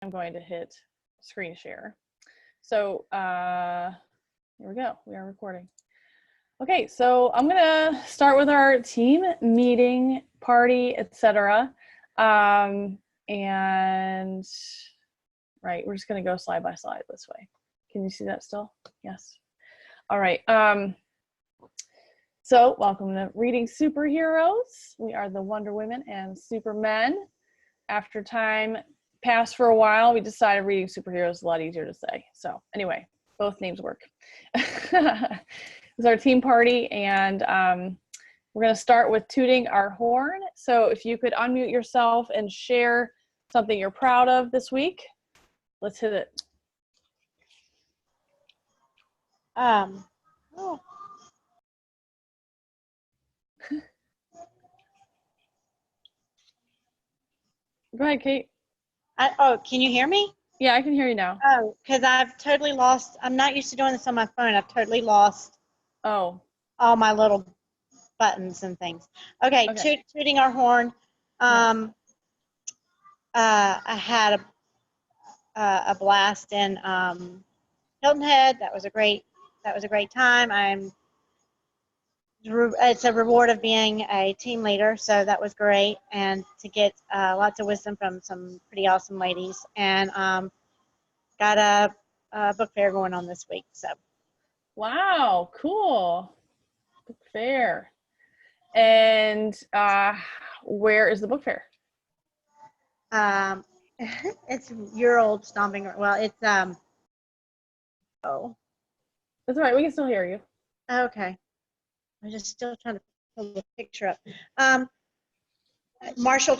I'm going to hit screen share. So here we go. We are recording. Okay, so I'm gonna start with our team meeting, party, etc. And right, we're just gonna go slide by slide this way. Can you see that still? Yes. All right. So welcome to Reading Superheroes. We are the Wonder Women and Supermen. After time passed for a while, we decided Reading Superheroes is a lot easier to say. So anyway, both names work. This is our team party, and we're going to start with tooting our horn. So if you could unmute yourself and share something you're proud of this week, let's hit it. Oh. Go ahead, Kate. Can you hear me? Yeah, I can hear you now. Oh, because I've totally lost. I'm not used to doing this on my phone. I've totally lost Oh. all my little buttons and things. Okay. Tooting our horn. I had a blast in Hilton Head. That was a great time. It's a reward of being a team leader, so that was great, and to get lots of wisdom from some pretty awesome ladies, and got a book fair going on this week. So, wow, cool, book fair. And where is the book fair? it's your old stomping. Well, it's oh, that's all right. We can still hear you. Okay. I'm just still trying to pull the picture up. Marshall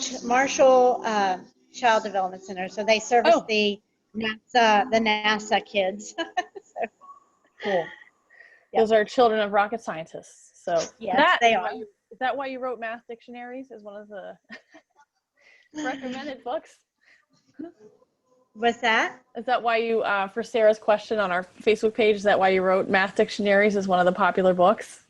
Child Development Center. So they service the NASA kids. So, cool. Yep. Those are children of rocket scientists. So yes, they are. Is that why you wrote Math Dictionaries as one of the recommended books? What's that? Is that why you, for Sarah's question on our Facebook page, is that why you wrote Math Dictionaries as one of the popular books?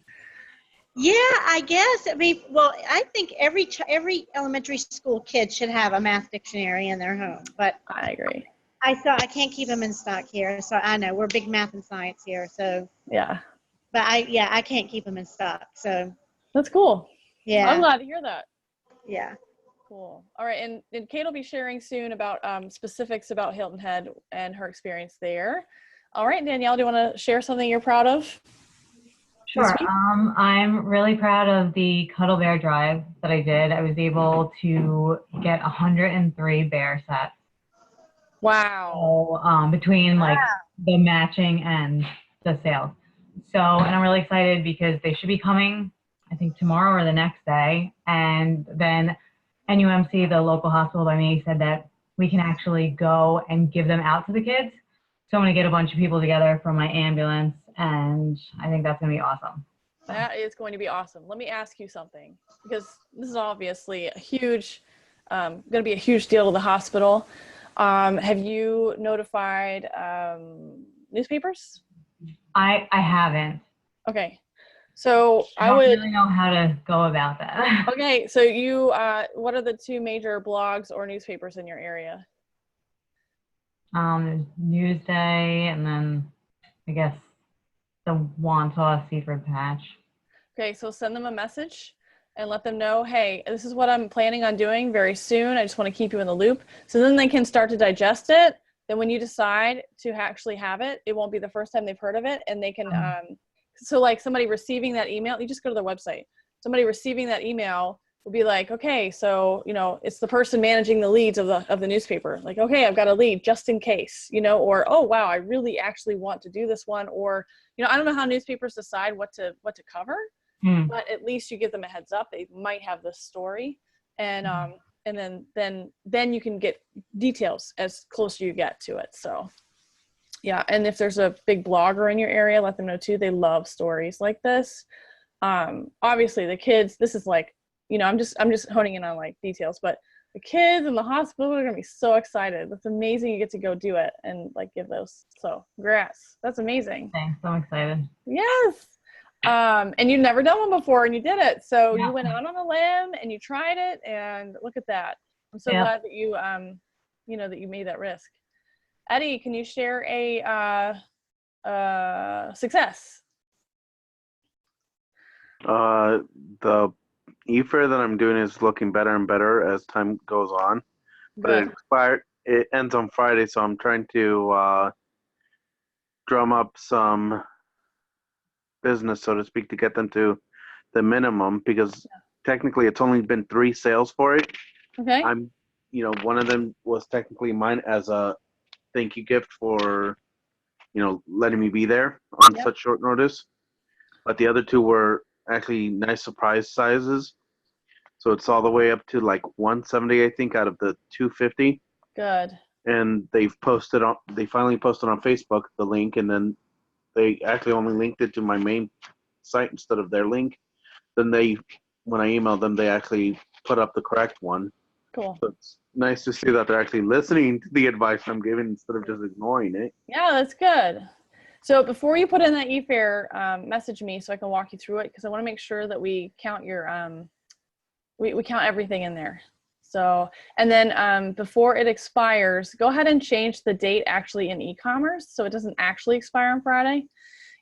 Yeah, I guess. I mean, well, I think every elementary school kid should have a math dictionary in their home. But I agree. I can't keep them in stock here, so I know we're big math and science here. So yeah. But I can't keep them in stock. So that's cool. Yeah, I'm glad to hear that. Yeah. Cool. All right, and Kate will be sharing soon about specifics about Hilton Head and her experience there. All right, Danielle, do you want to share something you're proud of? Sure. I'm really proud of the Cuddle Bear Drive that I did. I was able to get 103 bear sets. Wow. So between like the matching and the sales. So, and I'm really excited because they should be coming, I think tomorrow or the next day. And then NUMC, the local hospital by me, said that we can actually go and give them out to the kids. So I'm going to get a bunch of people together from my ambulance, and I think that's going to be awesome. That is going to be awesome. Let me ask you something, because this is obviously a huge, going to be a huge deal to the hospital. Have you notified newspapers? I haven't. Okay. So I don't really know how to go about that. Okay. So you, what are the two major blogs or newspapers in your area? There's Newsday, and then I guess the Wantagh Seaford Patch. Okay, so send them a message and let them know, hey, this is what I'm planning on doing very soon. I just want to keep you in the loop. So then they can start to digest it. Then when you decide to actually have it, it won't be the first time they've heard of it. And they can, so like somebody receiving that email, you just go to their website. Somebody receiving that email will be like, okay, so, you know, it's the person managing the leads of the newspaper. Like, okay, I've got a lead just in case, you know, or, oh, wow, I really actually want to do this one. Or, you know, I don't know how newspapers decide what to cover, but at least you give them a heads up. They might have this story, and then you can get details as closer you get to it. So yeah. And if there's a big blogger in your area, let them know too. They love stories like this. Obviously the kids, this is like, you know, I'm just honing in on like details, but the kids in the hospital are gonna be so excited. That's amazing. You get to go do it and like give those. So congrats. That's amazing. Thanks. I'm excited. Yes. And you'd never done one before, and you did it. So you went out on a limb and you tried it, and look at that. I'm so glad that you you know, that you made that risk. Eddie, can you share a success? The e-fair that I'm doing is looking better and better as time goes on. But Good. it ends on Friday, so I'm trying to drum up some business, so to speak, to get them to the minimum, because technically it's only been 3 sales for it. Okay. One of them was technically mine as a thank you gift for, letting me be there on such short notice. But the other 2 were actually nice surprise sizes. So it's all the way up to like 170, I think, out of the 250. Good. And they finally posted on Facebook the link, and then they actually only linked it to my main site instead of their link. Then when I emailed them, they actually put up the correct one. Cool. So it's nice to see that they're actually listening to the advice I'm giving instead of just ignoring it. Yeah, that's good. So before you put in that e-fair, message me so I can walk you through it, because I want to make sure that we count your we count everything in there. So, and then before it expires, go ahead and change the date actually in e-commerce so it doesn't actually expire on Friday.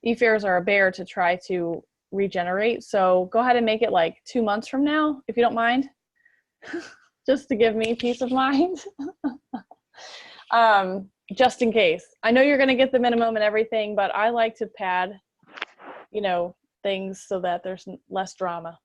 E-fairs are a bear to try to regenerate. So go ahead and make it like 2 months from now, if you don't mind, just to give me peace of mind. Just in case. I know you're going to get the minimum and everything, but I like to pad, things so that there's less drama.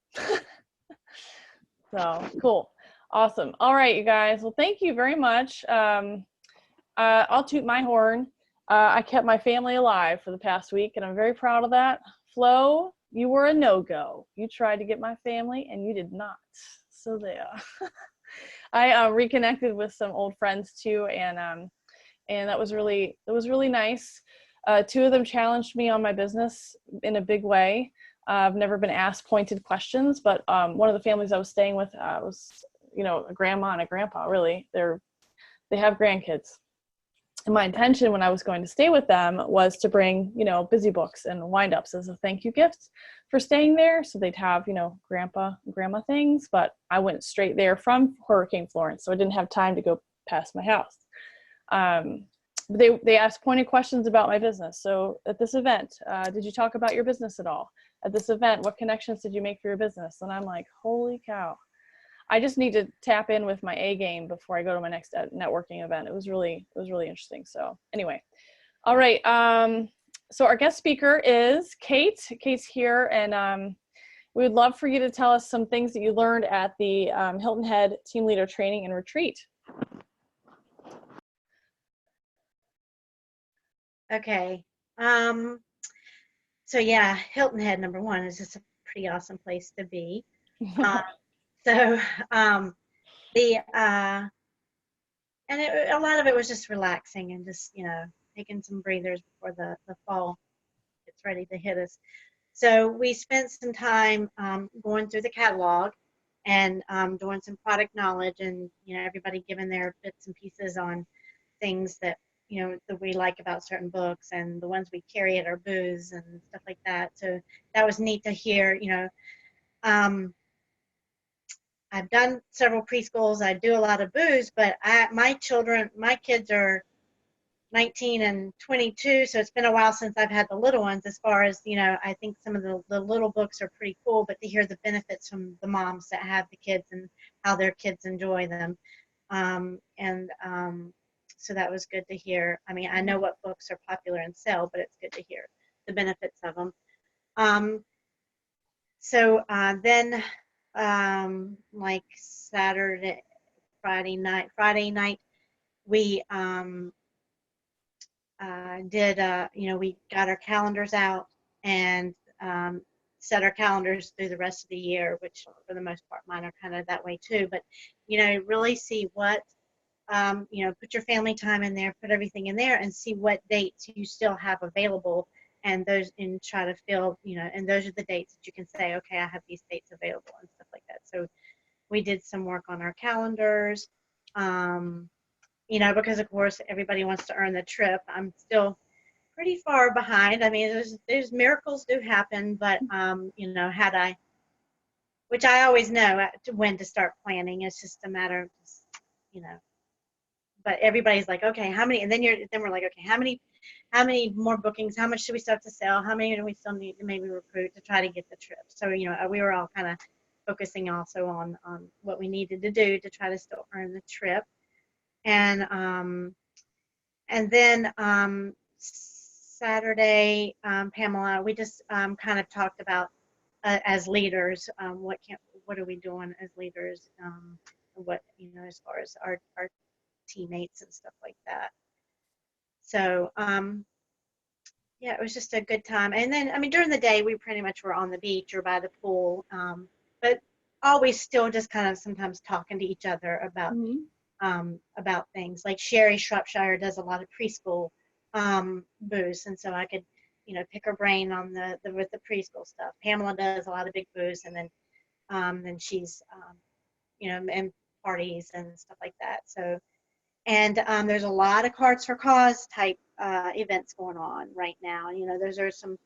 So cool. Awesome. All right, you guys. Well, thank you very much. I'll toot my horn. I kept my family alive for the past week, and I'm very proud of that. Flo, you were a no-go. You tried to get my family, and you did not. So there. I reconnected with some old friends too, and that was really nice. 2 of them challenged me on my business in a big way. I've never been asked pointed questions, but one of the families I was staying with was, a grandma and a grandpa. Really, they have grandkids. And my intention when I was going to stay with them was to bring, busy books and wind-ups as a thank you gift for staying there. So they'd have, grandpa and grandma things, but I went straight there from Hurricane Florence. So I didn't have time to go past my house. They asked pointed questions about my business. So at this event, did you talk about your business at all? At this event, what connections did you make for your business? And I'm like, holy cow. I just need to tap in with my A game before I go to my next networking event. It was really interesting. So anyway, all right. So our guest speaker is Kate. Kate's here, and we would love for you to tell us some things that you learned at the Hilton Head Team Leader Training and Retreat. Okay. So yeah, Hilton Head, number 1, is just a pretty awesome place to be. So a lot of it was just relaxing and just, taking some breathers before the fall gets ready to hit us. So we spent some time going through the catalog and doing some product knowledge, and, everybody giving their bits and pieces on things that, that we like about certain books and the ones we carry at our booths and stuff like that. So that was neat to hear, I've done several preschools. I do a lot of booths, but my kids are 19 and 22, so it's been a while since I've had the little ones. As far as, I think some of the little books are pretty cool, but to hear the benefits from the moms that have the kids and how their kids enjoy them. So that was good to hear. I mean, I know what books are popular and sell, but it's good to hear the benefits of them. Then like Friday night, we we got our calendars out and set our calendars through the rest of the year, which for the most part mine are kind of that way too. But really see what put your family time in there, put everything in there, and see what dates you still have available, and try to fill, and those are the dates that you can say, okay, I have these dates available and stuff like that. So we did some work on our calendars, because of course everybody wants to earn the trip. I'm still pretty far behind. I mean, there's miracles do happen, but which I always know when to start planning. It's just a matter of just, but everybody's like, okay, how many? And then we're like, okay, how many more bookings? How much should we still have to sell? How many do we still need to maybe recruit to try to get the trip? So, we were all kind of focusing also on what we needed to do to try to still earn the trip. And then Saturday, Pamela, we just kind of talked about as leaders, what are we doing as leaders? What as far as our teammates and stuff like that. So yeah, it was just a good time. And then during the day we pretty much were on the beach or by the pool, but always still just kind of sometimes talking to each other about things. Like Sherry Shropshire does a lot of preschool booths, and so I could pick her brain on with the preschool stuff. Pamela does a lot of big booths, and then she's in parties and stuff like that. So, and there's a lot of Cards for Cause type events going on right now. Those are some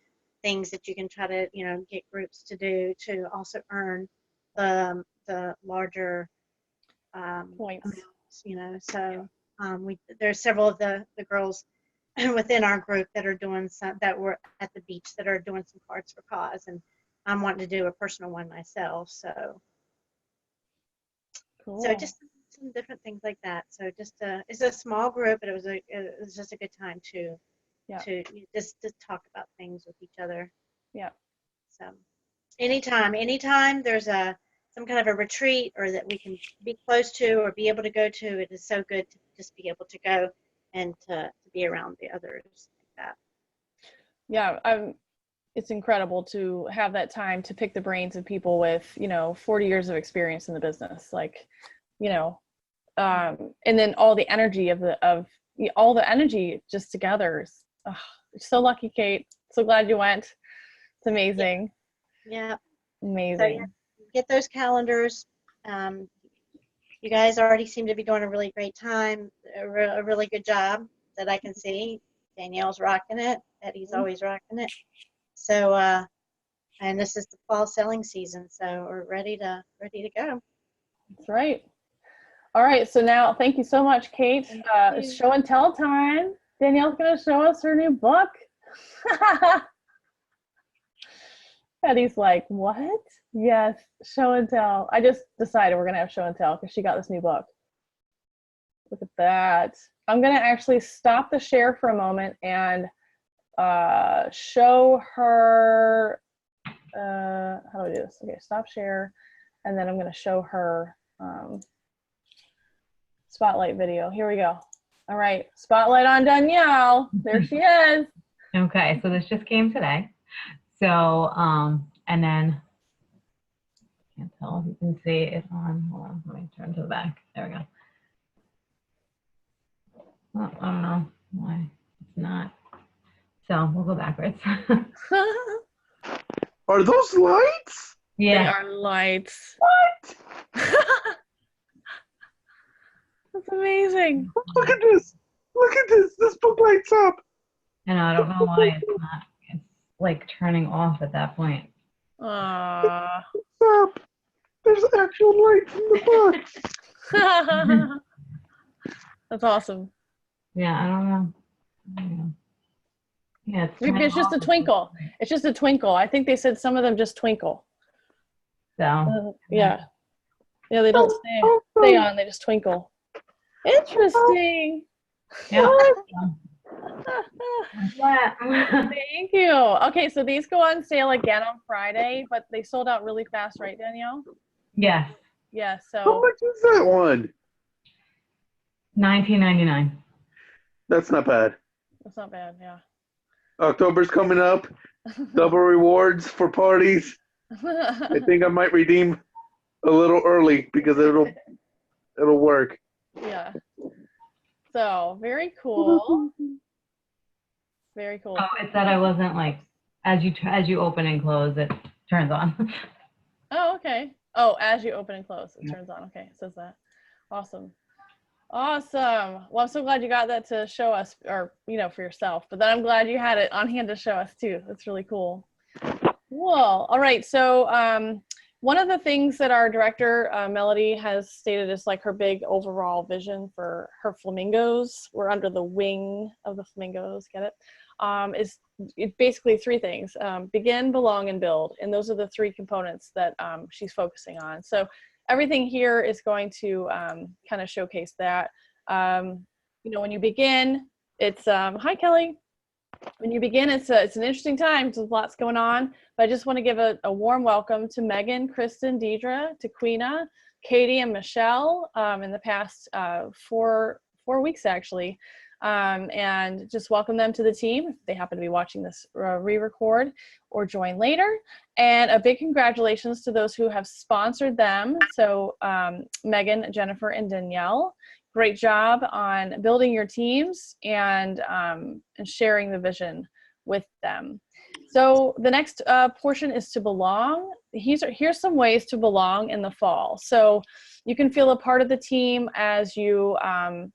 things that you can try to get groups to do to also earn the larger points. So there's several of the girls within our group that are doing that were at the beach that are doing some Cards for Cause, and I'm wanting to do a personal one myself. So Cool. so just some different things like that. So just it's a small group, but it was just a good time to just talk about things with each other. Yeah. So anytime there's some kind of a retreat or that we can be close to or be able to go to, it is so good to just be able to go and to be around the others like that. Yeah, it's incredible to have that time to pick the brains of people with 40 years of experience in the business, and then all the energy all the energy just together. So lucky, Kate. So glad you went. It's amazing. Yeah. Amazing. So, get those calendars. You guys already seem to be doing a really great time, a really good job that I can see. Danielle's rocking it. Eddie's always rocking it. So, and this is the fall selling season, so we're ready to go. That's right. All right. So now, thank you so much, Kate. It's show and tell time. Danielle's going to show us her new book. Eddie's like, what? Yes, show and tell. I just decided we're going to have show and tell because she got this new book. Look at that. I'm going to actually stop the share for a moment and show her, how do I do this? Okay, stop share. And then I'm going to show her spotlight video. Here we go. All right, spotlight on Danielle. There she is. Okay, so this just came today. So, and then, can't tell if you can see it on, hold on, let me turn to the back. There we go. Oh, I don't know why it's not. So we'll go backwards. Are those lights? Yeah. They are lights. What? That's amazing. Look at this. Look at this. This book lights up. I know, I don't know why it's not. It's like turning off at that point. Aww. Up. There's actual lights in the book. That's awesome. Yeah, I don't know. Yeah, Maybe it's just a twinkle. It's just a twinkle. I think they said some of them just twinkle. So Yeah. Yeah, they don't stay on, they just twinkle. Interesting. yeah. Thank you. Okay, so these go on sale again on Friday, but they sold out really fast, right, Danielle? Yes. Yeah, How so much is that one? $19.99. That's not bad. that's not bad, yeah. October's coming up. Double rewards for parties. I think I might redeem a little early because it'll work. Yeah. So very cool. Very cool. Oh, it said I wasn't like, as you open and close, it turns on. Oh, okay. Oh, as you open and close, it turns on. Okay, it says that. Awesome. Awesome. Well, I'm so glad you got that to show us, or, for yourself. But then I'm glad you had it on hand to show us too. That's really cool. Cool. All right. So One of the things that our director, Melody, has stated is like her big overall vision for her flamingos. We're under the wing of the flamingos, get it? Is basically three things: begin, belong, and build. And those are the three components that she's focusing on. So everything here is going to kind of showcase that. You know, when you begin, it's, hi, Kelly. When you begin, it's an interesting time. There's lots going on, but I just want to give a warm welcome to Megan, Kristen, Deidre, Taquina, Katie, and Michelle in the past 4 weeks, actually. And just welcome them to the team if they happen to be watching this re-record or join later. And a big congratulations to those who have sponsored them. So Megan, Jennifer, and Danielle. Great job on building your teams and sharing the vision with them. So the next portion is to belong. Here's some ways to belong in the fall. So you can feel a part of the team as you,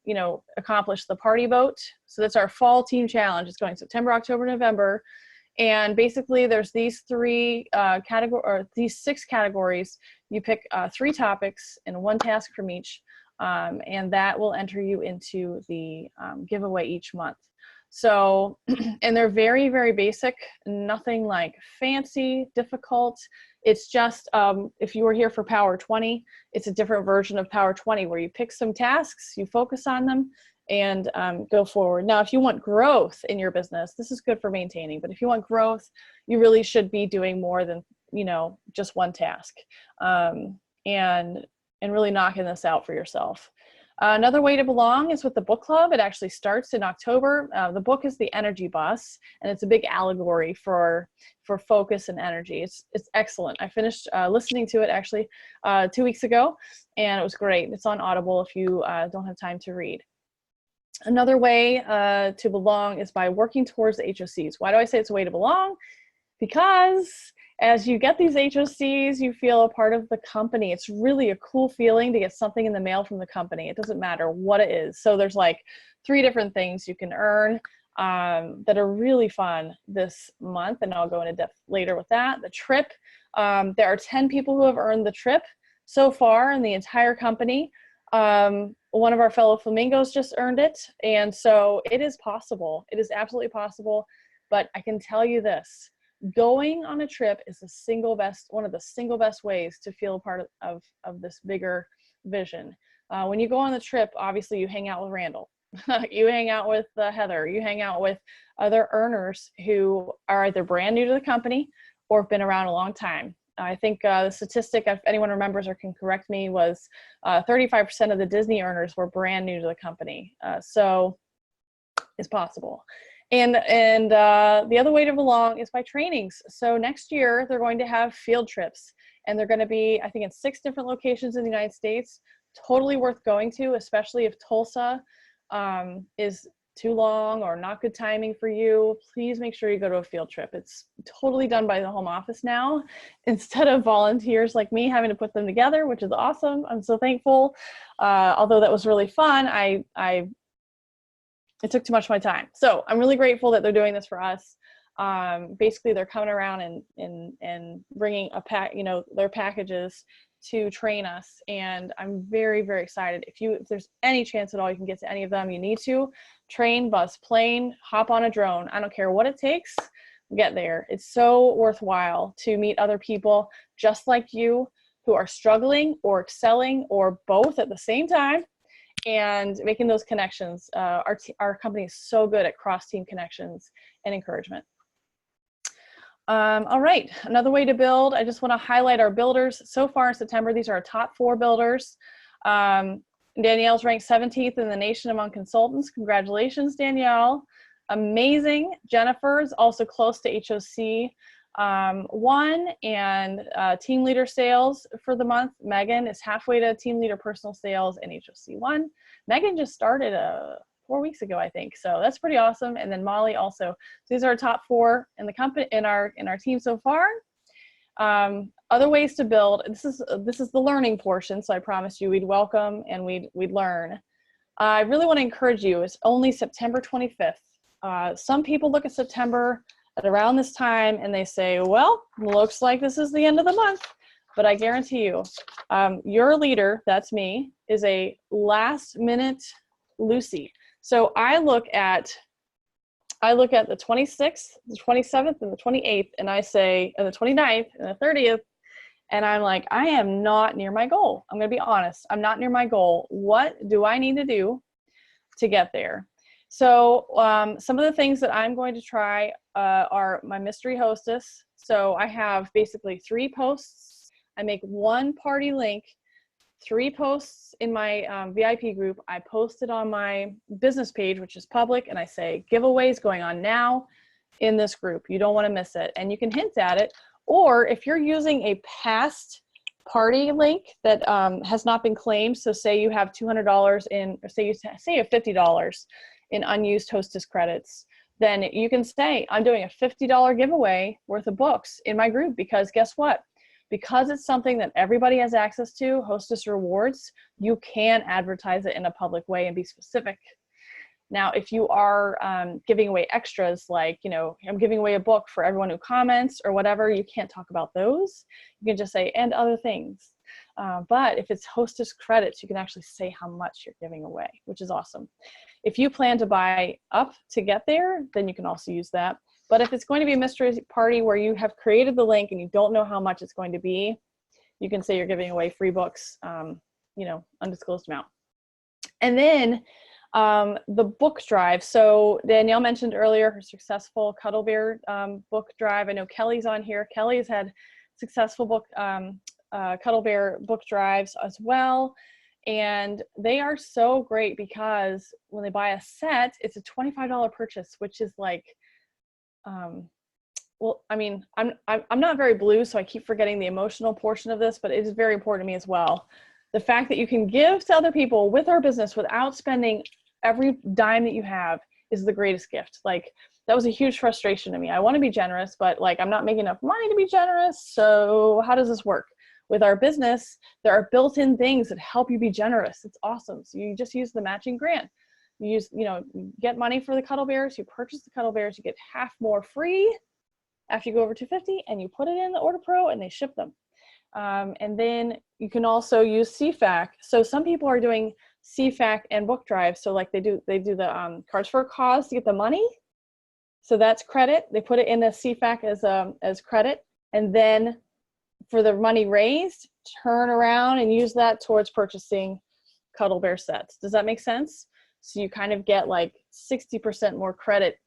you know, accomplish the party boat. So that's our fall team challenge. It's going September, October, November. And basically there's these these 6 categories. You pick 3 topics and 1 task from each. And that will enter you into the giveaway each month. So, and they're very, very basic, nothing like fancy, difficult. It's just, if you were here for Power 20, it's a different version of Power 20 where you pick some tasks, you focus on them, and go forward. Now, if you want growth in your business, this is good for maintaining, but if you want growth, you really should be doing more than, you know, just 1 task. And really knocking this out for yourself. Another way to belong is with the book club. It actually starts in October. The book is The Energy Bus, and it's a big allegory for focus and energy. It's excellent. I finished listening to it actually 2 weeks ago, and it was great. It's on Audible if you don't have time to read. Another way to belong is by working towards the HOCs. Why do I say it's a way to belong? Because as you get these HOCs, you feel a part of the company. It's really a cool feeling to get something in the mail from the company. It doesn't matter what it is. So there's like 3 different things you can earn that are really fun this month, and I'll go into depth later with that. The trip, there are 10 people who have earned the trip so far in the entire company. One of our fellow flamingos just earned it, and so it is possible. It is absolutely possible, but I can tell you this. Going on a trip is one of the single best ways to feel a part of this bigger vision. When you go on the trip, obviously you hang out with Randall, you hang out with Heather, you hang out with other earners who are either brand new to the company or have been around a long time. I think the statistic, if anyone remembers or can correct me, was 35% of the Disney earners were brand new to the company. So it's possible. And the other way to belong is by trainings. So next year, they're going to have field trips, and they're going to be, I think, in 6 different locations in the United States. Totally worth going to, especially if Tulsa is too long or not good timing for you. Please make sure you go to a field trip. It's totally done by the home office now, instead of volunteers like me having to put them together, which is awesome. I'm so thankful. Although that was really fun, it took too much of my time. So I'm really grateful that they're doing this for us. Basically, they're coming around and bringing their packages to train us. And I'm very, very excited. If there's any chance at all you can get to any of them, you need to train, bus, plane, hop on a drone. I don't care what it takes, get there. It's so worthwhile to meet other people just like you who are struggling or excelling or both at the same time, and making those connections. Our company is so good at cross-team connections and encouragement. All right, another way to build. I just want to highlight our builders so far in September. These are our top 4 builders. Danielle's ranked 17th in the nation among consultants. Congratulations, Danielle. Amazing. Jennifer is also close to HOC 1 and team leader sales for the month. Megan is halfway to team leader personal sales and HOC 1. Megan just started 4 weeks ago, I think. So that's pretty awesome. And then Molly also. So these are our top 4 in the company, in our team so far. Other ways to build. This is the learning portion. So I promised you we'd welcome and we'd learn. I really want to encourage you. It's only September 25th. Some people look at September at around this time and they say, well, looks like this is the end of the month. but I guarantee you, your leader, that's me, is a last minute Lucy. So I look at the 26th, the 27th, and the 28th, and I say, and the 29th, and the 30th, and I'm like, I am not near my goal. I'm going to be honest. I'm not near my goal. What do I need to do to get there? So some of the things that I'm going to try are my mystery hostess. So I have basically 3 posts. I make 1 party link, 3 posts in my VIP group. I post it on my business page, which is public, and I say giveaways going on now in this group. You don't want to miss it. And you can hint at it. Or if you're using a past party link that has not been claimed, so say you have $200 in, or say you have $50 in unused hostess credits, then you can say, I'm doing a $50 giveaway worth of books in my group, because guess what? Because it's something that everybody has access to, Hostess Rewards, you can advertise it in a public way and be specific. Now, if you are giving away extras, like, you know, I'm giving away a book for everyone who comments or whatever, you can't talk about those. You can just say, and other things. But if it's hostess credits, you can actually say how much you're giving away, which is awesome. If you plan to buy up to get there, then you can also use that. But if it's going to be a mystery party where you have created the link and you don't know how much it's going to be, you can say you're giving away free books, you know, undisclosed amount. And then the book drive. So Danielle mentioned earlier her successful Cuddle Bear book drive. I know Kelly's on here. Kelly's had successful book Cuddle Bear book drives as well. And they are so great because when they buy a set, it's a $25 purchase, which is like, well, I mean, I'm not very blue, so I keep forgetting the emotional portion of this, but it is very important to me as well. The fact that you can give to other people with our business without spending every dime that you have is the greatest gift. Like, that was a huge frustration to me. I want to be generous, but like, I'm not making enough money to be generous. So how does this work? With our business, there are built-in things that help you be generous. It's awesome. So you just use the matching grant. You use, you know, you get money for the Cuddle Bears, you purchase the Cuddle Bears, you get half more free after you go over 250, and you put it in the Order Pro and they ship them. And then you can also use CFAC. So some people are doing CFAC and book drive. So like they do the Cards for a Cause to get the money. So that's credit. They put it in the CFAC as credit. And then for the money raised, turn around and use that towards purchasing Cuddle Bear sets. Does that make sense? So you kind of get like 60% more credit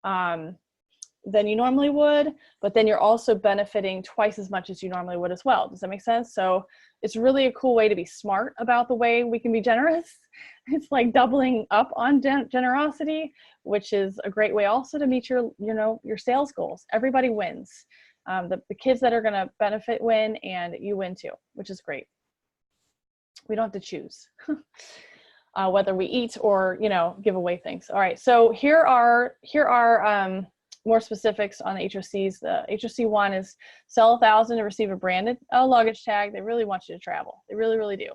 than you normally would, but then you're also benefiting twice as much as you normally would as well. Does that make sense? So it's really a cool way to be smart about the way we can be generous. It's like doubling up on generosity, which is a great way also to meet your, you know, your sales goals. Everybody wins. The kids that are going to benefit win, and you win too, which is great. We don't have to choose whether we eat or, you know, give away things. All right. So here are more specifics on the HOCs. The HOC one is sell 1,000 to receive a branded luggage tag. They really want you to travel. They really, really do.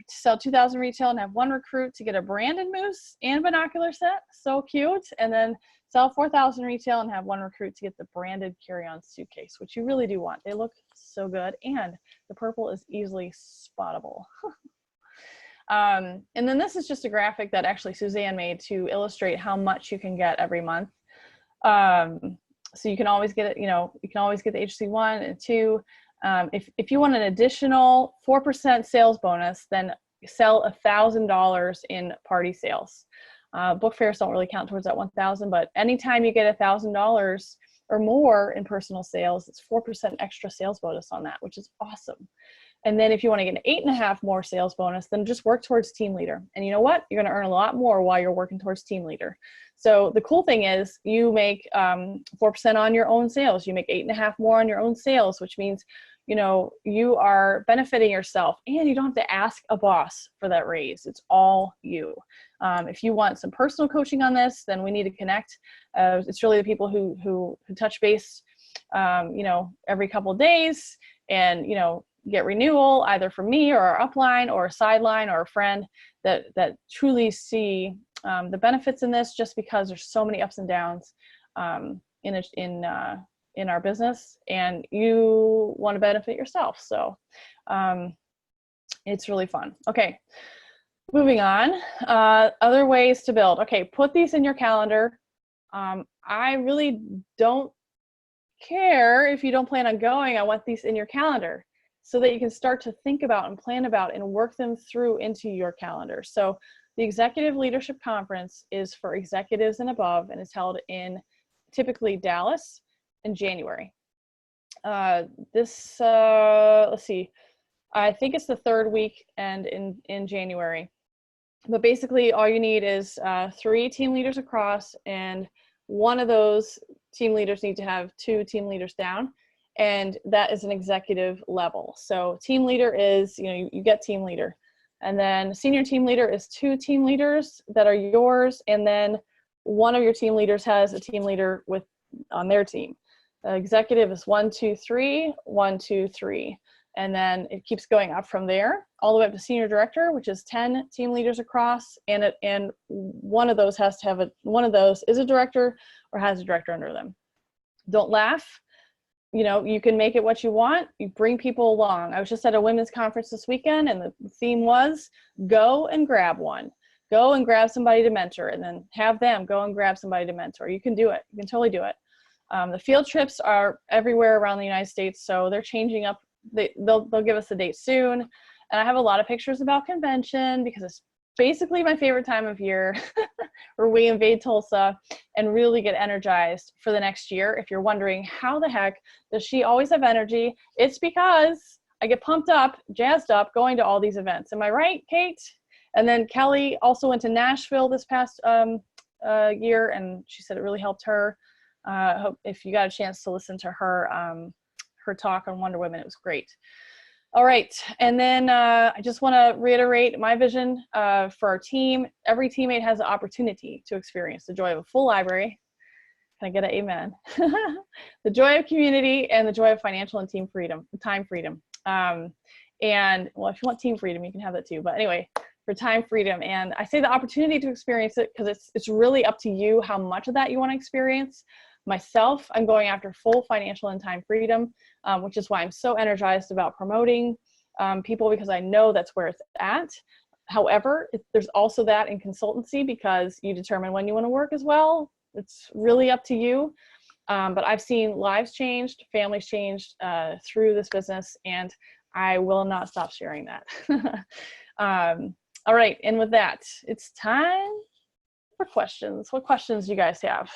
Sell 2,000 retail and have 1 recruit to get a branded moose and binocular set. So cute. And then sell 4,000 retail and have 1 recruit to get the branded carry-on suitcase, which you really do want. They look so good. And the purple is easily spottable. And then this is just a graphic that actually Suzanne made to illustrate how much you can get every month. So you can always get it, you know, you can always get the HC 1 and 2. If you want an additional 4% sales bonus, then sell $1,000 in party sales. Book fairs don't really count towards that 1,000, but anytime you get $1,000 or more in personal sales, it's 4% extra sales bonus on that, which is awesome. And then if you want to get an 8.5 more sales bonus, then just work towards team leader. And you know what? You're going to earn a lot more while you're working towards team leader. So the cool thing is you make 4% on your own sales. You make 8.5 more on your own sales, which means, you know, you are benefiting yourself, and you don't have to ask a boss for that raise. It's all you. If you want some personal coaching on this, then we need to connect. It's really the people who touch base, you know, every couple of days, and, you know, get renewal either from me or our upline or a sideline or a friend that truly see the benefits in this, just because there's so many ups and downs in in our business, and you want to benefit yourself. So it's really fun. Okay, moving on. Other ways to build. Okay, put these in your calendar. I really don't care if you don't plan on going. I want these in your calendar so that you can start to think about and plan about and work them through into your calendar. So the Executive Leadership Conference is for executives and above, and is held in typically Dallas in January. Let's see, I think it's the third week and in January. But basically all you need is 3 team leaders across, and one of those team leaders need to have 2 team leaders down, and that is an executive level. So team leader is, you get team leader, and then senior team leader is 2 team leaders that are yours, and then one of your team leaders has a team leader on their team. Executive is 1, 2, 3, 1, 2, 3. And then it keeps going up from there all the way up to senior director, which is 10 team leaders across. And one of those has to have one of those is a director or has a director under them. Don't laugh. You can make it what you want. You bring people along. I was just at a women's conference this weekend, and the theme was go and grab one. Go and grab somebody to mentor, and then have them go and grab somebody to mentor. You can do it. You can totally do it. The field trips are everywhere around the United States, so they're changing up. They'll give us a date soon. And I have a lot of pictures about convention because it's basically my favorite time of year where we invade Tulsa and really get energized for the next year. If you're wondering how the heck does she always have energy, it's because I get pumped up, jazzed up, going to all these events. Am I right, Kate? And then Kelly also went to Nashville this past year, and she said it really helped her. Hope if you got a chance to listen to her talk on Wonder Woman, it was great. All right, and then I just want to reiterate my vision for our team. Every teammate has the opportunity to experience the joy of a full library. Can I get an amen? The joy of community and the joy of financial and time freedom. And well, if you want team freedom, you can have that too. But anyway, for time freedom, and I say the opportunity to experience it because it's really up to you how much of that you want to experience. Myself, I'm going after full financial and time freedom, which is why I'm so energized about promoting people, because I know that's where it's at. However, there's also that in consultancy, because you determine when you want to work as well. It's really up to you. But I've seen lives changed, families changed through this business, and I will not stop sharing that. All right, and with that, it's time for questions. What questions do you guys have?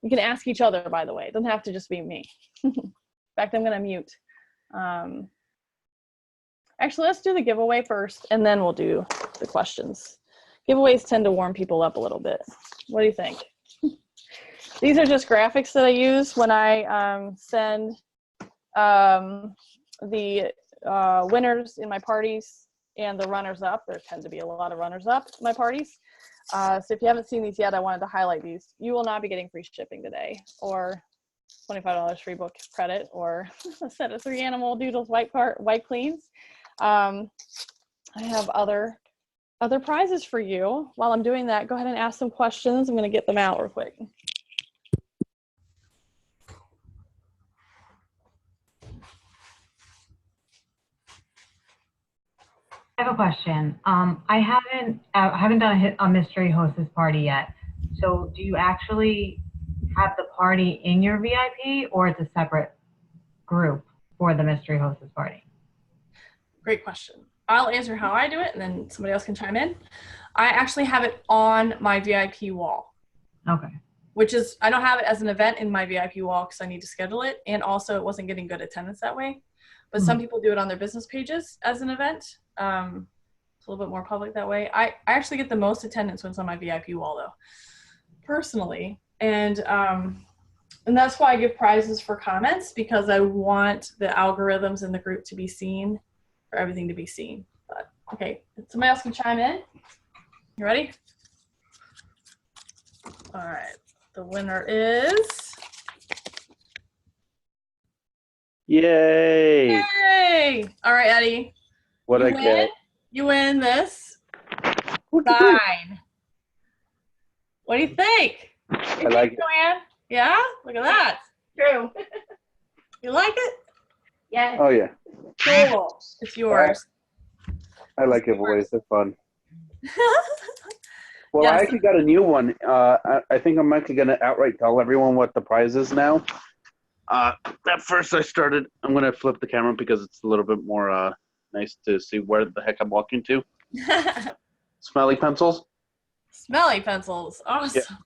You can ask each other, by the way. It doesn't have to just be me. In fact, I'm going to mute. Actually, let's do the giveaway first, and then we'll do the questions. Giveaways tend to warm people up a little bit. What do you think? These are just graphics that I use when I send the winners in my parties and the runners up. There tend to be a lot of runners up in my parties. So if you haven't seen these yet, I wanted to highlight these. You will not be getting free shipping today, or $25 free book credit, or a set of 3 Animal Doodles white cleans. I have other prizes for you. While I'm doing that, go ahead and ask some questions. I'm going to get them out real quick. I have a question. I haven't done a mystery hostess party yet. So do you actually have the party in your VIP, or it's a separate group for the mystery hostess party? Great question. I'll answer how I do it, and then somebody else can chime in. I actually have it on my VIP wall. Okay. Which is, I don't have it as an event in my VIP wall because I need to schedule it, and also it wasn't getting good attendance that way. But some people do it on their business pages as an event. It's a little bit more public that way. I actually get the most attendance when it's on my VIP wall, though, personally. And that's why I give prizes for comments, because I want the algorithms in the group to be seen, for everything to be seen. But okay, somebody else can chime in. You ready? All right, the winner is... Yay! Yay! All right, Eddie. What I get? You win this sign. What do you think? I like it. Joanne? Yeah? Look at that. True. You like it? Yes. Oh yeah, Cool. It's yours. I like giveaways. They're fun. Well, Yes. I actually got a new one. I think I'm actually gonna outright tell everyone what the prize is now. At first, I'm gonna flip the camera because it's a little bit more nice to see where the heck I'm walking to. Smelly pencils. Smelly pencils. Awesome.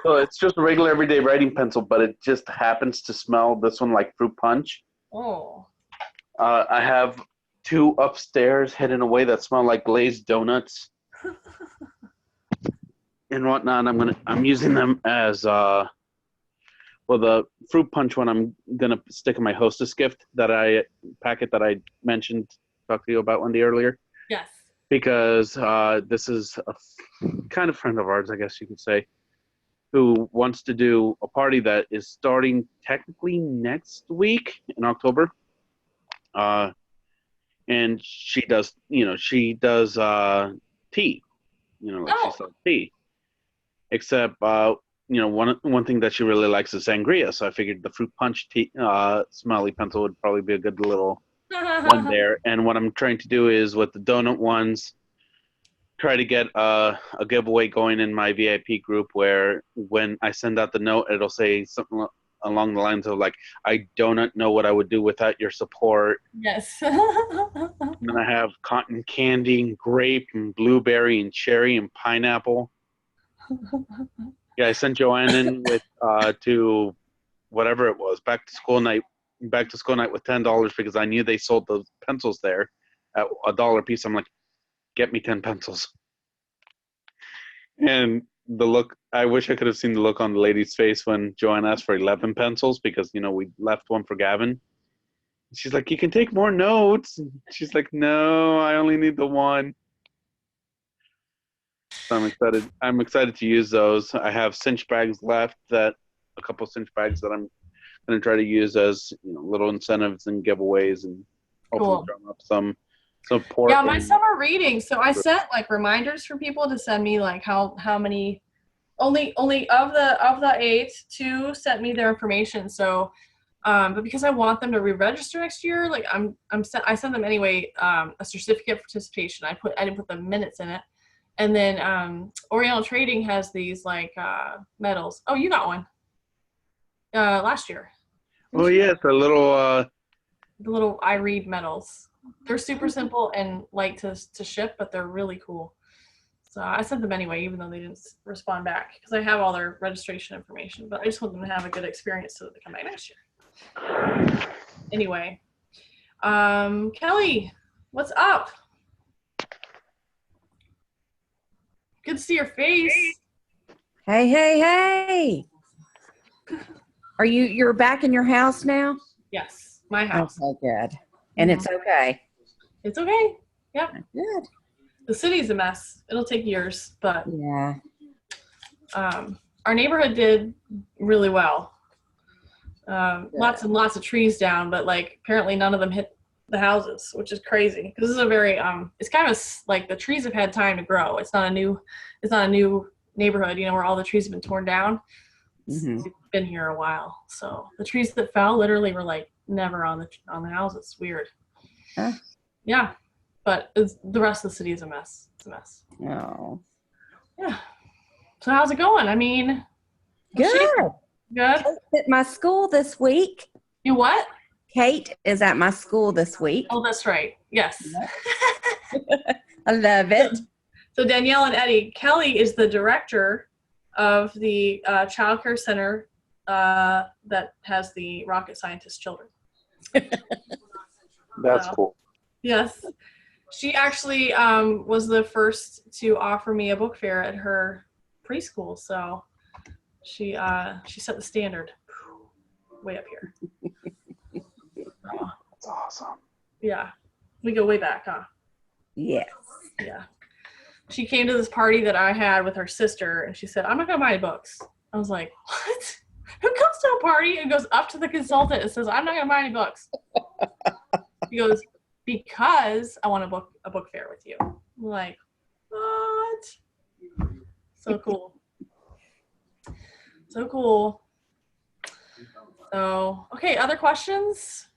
So it's just a regular everyday writing pencil, but it just happens to smell this one like fruit punch. Oh. I have 2 upstairs hidden away that smell like glazed donuts and whatnot. I'm using them as the fruit punch one. I'm gonna stick in my hostess gift packet that I mentioned, talked to you about Wendy earlier. Yes. Because this is a kind of friend of ours, I guess you could say, who wants to do a party that is starting technically next week in October. And she does tea, she sells tea. Except, one thing that she really likes is sangria. So I figured the fruit punch tea, smelly pencil would probably be a good little one there. And what I'm trying to do is with the donut ones, try to get a giveaway going in my VIP group where when I send out the note, it'll say something along the lines of like, I do not know what I would do without your support. Yes. And I have cotton candy and grape and blueberry and cherry and pineapple. Yeah, I sent Joanne in with to whatever it was, back to school night with $10 because I knew they sold the pencils there at $1 a piece. I'm like, get me 10 pencils. And the look, I wish I could have seen the look on the lady's face when Joanne asked for 11 pencils because, we left one for Gavin. She's like, you can take more notes. She's like, no, I only need the one. So I'm excited to use those. I have cinch bags left, a couple cinch bags that I'm going to try to use as little incentives and giveaways and hopefully drum up some support. Yeah, my summer reading. So I sent like reminders for people to send me like how many. Only of the 8, 2 sent me their information. So, but because I want them to re-register next year, like I sent them anyway a certificate of participation. I didn't put the minutes in it, and then Oriental Trading has these like medals. Oh, you got one last year. Oh yeah, it's a little. The little I read medals. They're super simple and light to ship, but they're really cool. So I sent them anyway, even though they didn't respond back, because I have all their registration information. But I just want them to have a good experience so that they come back next year. Anyway, Kelly, what's up? Good to see your face. Hey, hey, hey. You're back in your house now? Yes, my house. Okay, good. And it's okay. It's okay. Yep. Good. The city's a mess. It'll take years, but Yeah. our neighborhood did really well. Lots and lots of trees down, but like apparently none of them hit the houses, which is crazy. Because this is a very it's kind of like the trees have had time to grow. It's not a new neighborhood, where all the trees have been torn down. Mm-hmm. It's been here a while. So the trees that fell literally were like never on the houses. Weird. Huh. Yeah. But the rest of the city is a mess. It's a mess. Oh. Yeah. So how's it going? I mean, Good. good. Kate's at my school this week. You what? Kate is at my school this week. Oh, that's right. Yes. I love it. So Danielle and Eddie, Kelly is the director of the child care center that has the rocket scientist children. That's cool. Yes. She actually was the first to offer me a book fair at her preschool. So she set the standard way up here. That's awesome. Yeah. We go way back, huh? Yes. Yeah. She came to this party that I had with her sister, and she said, I'm not going to buy any books. I was like, what? Who comes to a party and goes up to the consultant and says, I'm not going to buy any books? He goes, because I want to book a book fair with you. I'm like, what? So cool. So cool. So, okay, other questions?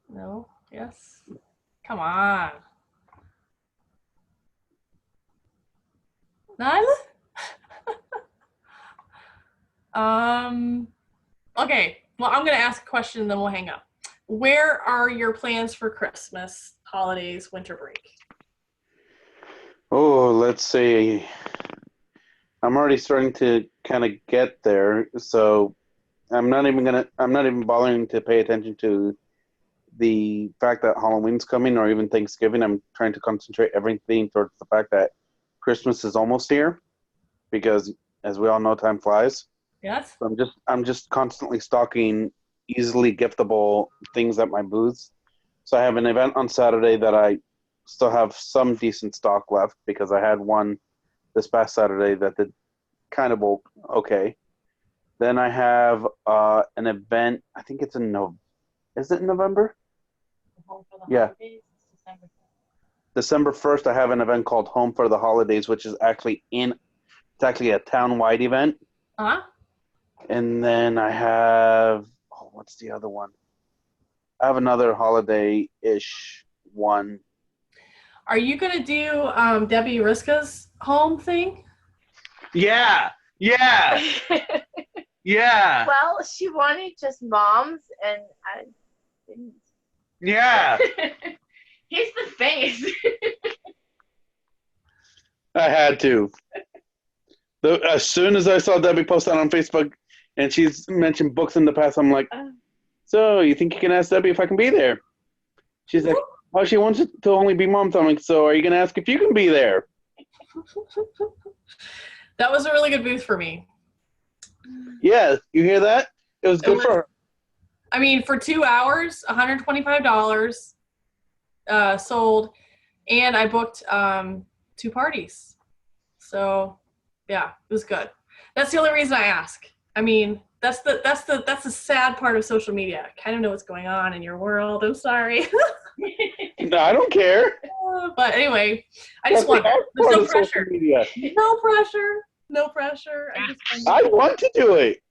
No? Yes? Come on. None? Okay, well, I'm going to ask a question and then we'll hang up. Where are your plans for Christmas, holidays, winter break? Oh, let's see. I'm already starting to kind of get there, so I'm not even bothering to pay attention to the fact that Halloween's coming or even Thanksgiving. I'm trying to concentrate everything towards the fact that Christmas is almost here, because as we all know, time flies. Yes? So I'm just constantly stocking easily giftable things at my booths. So I have an event on Saturday that I still have some decent stock left, because I had one this past Saturday that did kind of okay. Then I have an event. I think it's in Is it in November? Yeah. December 1st, I have an event called Home for the Holidays, which is actually it's actually a town-wide event. Uh-huh. And then I have, what's the other one? I have another holiday-ish one. Are you going to do Debbie Riska's home thing? Yeah, yeah, yeah, Well, she wanted just moms, and I didn't. yeah. He's the face. I had to. As soon as I saw Debbie post that on Facebook, and she's mentioned books in the past, I'm like, so you think you can ask Debbie if I can be there? She's like, oh, she wants it to only be moms. I'm like, so are you going to ask if you can be there? That was a really good booth for me. Yeah, you hear that? It was good for her. I mean, for 2 hours, $125 sold, and I booked 2 parties. So, yeah, it was good. That's the only reason I ask. I mean, that's the sad part of social media. I kind of know what's going on in your world. I'm sorry. No, I don't care. But anyway, I just want. There's no pressure. Media. No pressure. No pressure. I want to do it.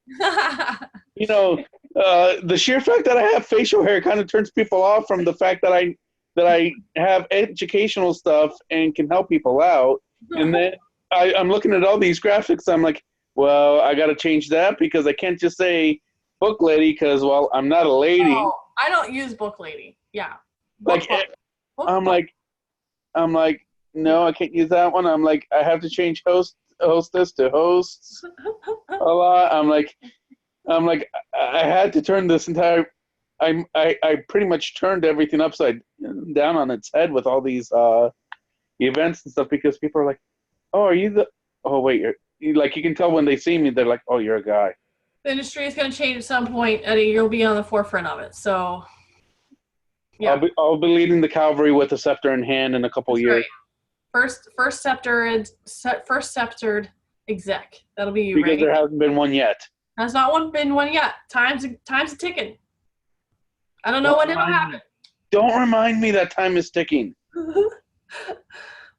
You know, the sheer fact that I have facial hair kind of turns people off from the fact that I have educational stuff and can help people out. And then I'm looking at all these graphics. I'm like, well, I got to change that, because I can't just say book lady, because, well, I'm not a lady. Oh, I don't use book lady. Yeah. Like, I'm like, no, I can't use that one. I'm like, I have to change hostess to hosts a lot. I'm like, I had to turn this entire. I pretty much turned everything upside down on its head with all these events and stuff, because people are like, oh, are you the? Oh, wait, like, you can tell when they see me, they're like, oh, you're a guy. The industry is going to change at some point, Eddie. You'll be on the forefront of it. So, yeah. I'll be leading the cavalry with a scepter in hand in a couple That's years. Right. First sceptered exec. That'll be you, because right? There hasn't been one yet. There's not been one yet. Time's a ticking. I don't know when it'll happen. Don't remind me that time is ticking.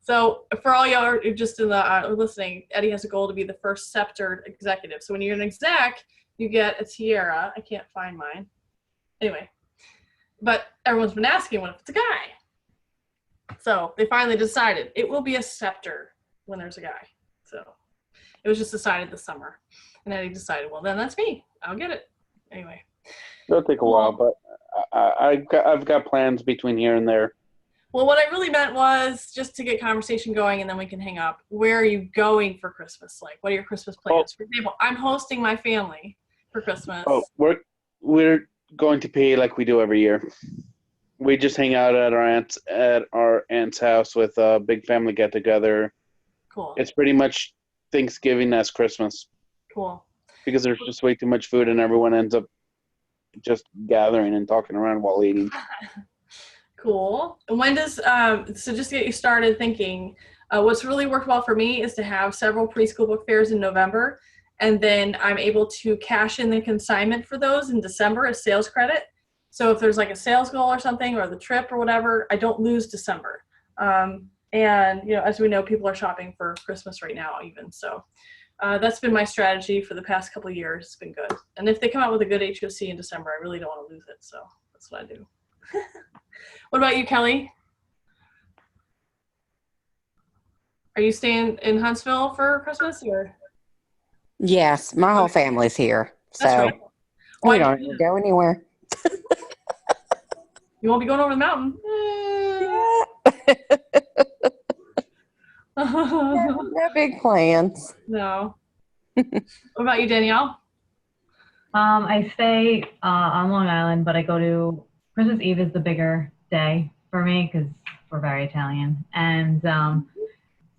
So for all y'all who just in the listening, Eddie has a goal to be the first sceptered executive. So when you're an exec, you get a tiara. I can't find mine. Anyway, but everyone's been asking, what if it's a guy? So they finally decided it will be a scepter when there's a guy. So it was just decided this summer. And Eddie decided, well, then that's me. I'll get it. Anyway. It'll take a while, but I've got plans between here and there. Well, what I really meant was just to get conversation going, and then we can hang up. Where are you going for Christmas? Like, what are your Christmas plans? For example, I'm hosting my family for Christmas. Oh, we're going to pay like we do every year. We just hang out at our aunt's house with a big family get together. Cool. It's pretty much Thanksgiving as Christmas. Cool. Because there's just way too much food, and everyone ends up just gathering and talking around while eating. Cool. And when does so just to get you started thinking, what's really worked well for me is to have several preschool book fairs in November, and then I'm able to cash in the consignment for those in December as sales credit. So if there's like a sales goal or something, or the trip or whatever, I don't lose December. And as we know, people are shopping for Christmas right now even. So That's been my strategy for the past couple of years. It's been good. And if they come out with a good HOC in December, I really don't want to lose it. So that's what I do. What about you, Kelly? Are you staying in Huntsville for Christmas or? Yes, my whole family's here. That's So right. we Why, don't even go anywhere. you won't be going over the mountain. No big plans. No. What about you, Danielle? I stay on Long Island, but I go to Christmas Eve is the bigger day for me because we're very Italian, and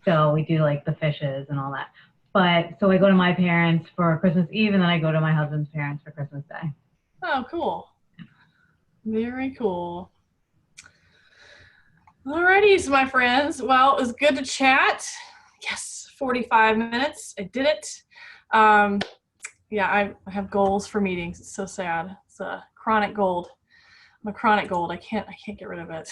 so we do like the fishes and all that. But so I go to my parents for Christmas Eve, and then I go to my husband's parents for Christmas Day. Oh, cool. Very cool. Alrighty, so my friends. Well, it was good to chat. Yes, 45 minutes. I did it. Yeah, I have goals for meetings. It's so sad. It's a chronic gold. I'm a chronic gold. I can't get rid of it.